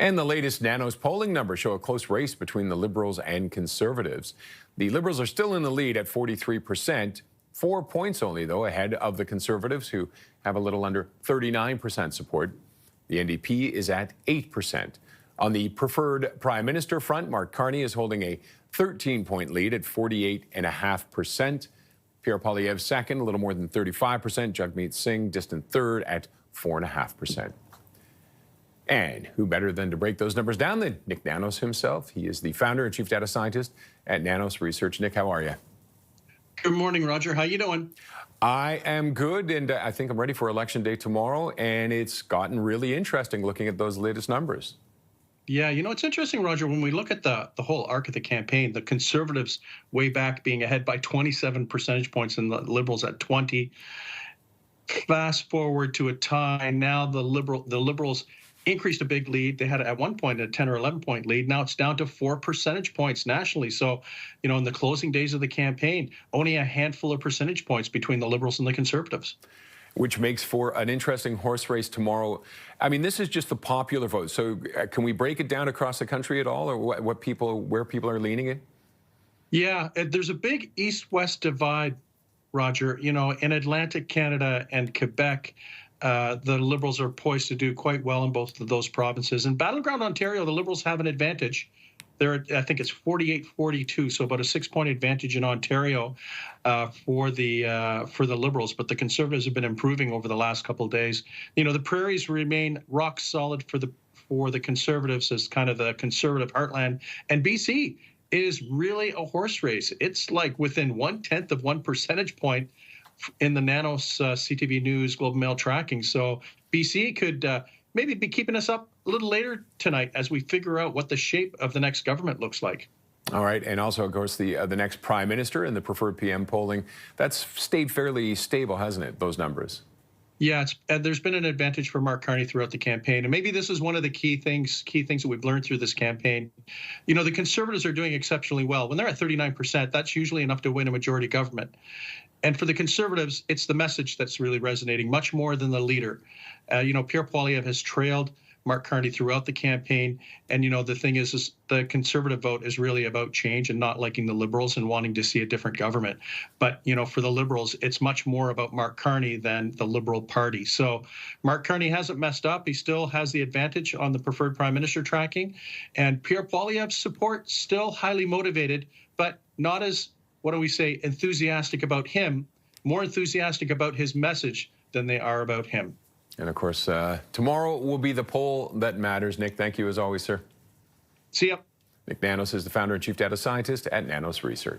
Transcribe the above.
And the latest Nanos polling numbers show a close race between the Liberals and Conservatives. The Liberals are still in the lead at 43%, 4 points only, though, ahead of the Conservatives, who have a little under 39% support. The NDP is at 8%. On the preferred Prime Minister front, Mark Carney is holding a 13-point lead at 48.5%. Pierre Poilievre second, a little more than 35%. Jagmeet Singh distant third at 4.5%. And who better than to break those numbers down than Nik Nanos himself? He is the founder and chief data scientist at Nanos Research. Nick, how are you? Good morning, Roger. How you doing? I am good, and I think I'm ready for Election Day tomorrow, and it's gotten really interesting looking at those latest numbers. Yeah, it's interesting, Roger, when we look at the whole arc of the campaign, the Conservatives way back being ahead by 27 percentage points and the Liberals at 20. Fast forward to a tie, now the Liberals increased a big lead. They had at one point a 10 or 11-point lead. Now it's down to 4 percentage points nationally. So, in the closing days of the campaign, only a handful of percentage points between the Liberals and the Conservatives. Which makes for an interesting horse race tomorrow. I mean, this is just the popular vote. So can we break it down across the country at all, or where people are leaning in? Yeah, there's a big east-west divide, Roger. In Atlantic Canada and Quebec, the Liberals are poised to do quite well in both of those provinces. In Battleground Ontario, the Liberals have an advantage. I think it's 48-42, so about a 6-point advantage in Ontario for the Liberals. But the Conservatives have been improving over the last couple of days. The prairies remain rock solid for the Conservatives as kind of the conservative heartland, and BC is really a horse race. It's like within 1/10 of 1 percentage point in the Nanos CTV News Global Mail tracking. So BC could maybe be keeping us up a little later tonight as we figure out what the shape of the next government looks like. All right, and also, of course, the next Prime Minister in the preferred PM polling, that's stayed fairly stable, hasn't it, those numbers? Yeah, there's been an advantage for Mark Carney throughout the campaign, and maybe this is one of the key things that we've learned through this campaign. The Conservatives are doing exceptionally well. When they're at 39%, that's usually enough to win a majority government. And for the Conservatives, it's the message that's really resonating much more than the leader. Pierre Poilievre has trailed Mark Carney throughout the campaign. And, the thing is the Conservative vote is really about change and not liking the Liberals and wanting to see a different government. But, for the Liberals, it's much more about Mark Carney than the Liberal Party. So Mark Carney hasn't messed up. He still has the advantage on the preferred Prime Minister tracking. And Pierre Poilievre's support still highly motivated, but not as, enthusiastic about him, more enthusiastic about his message than they are about him. And of course, tomorrow will be the poll that matters. Nick, thank you as always, sir. See ya. Nik Nanos is the founder and chief data scientist at Nanos Research.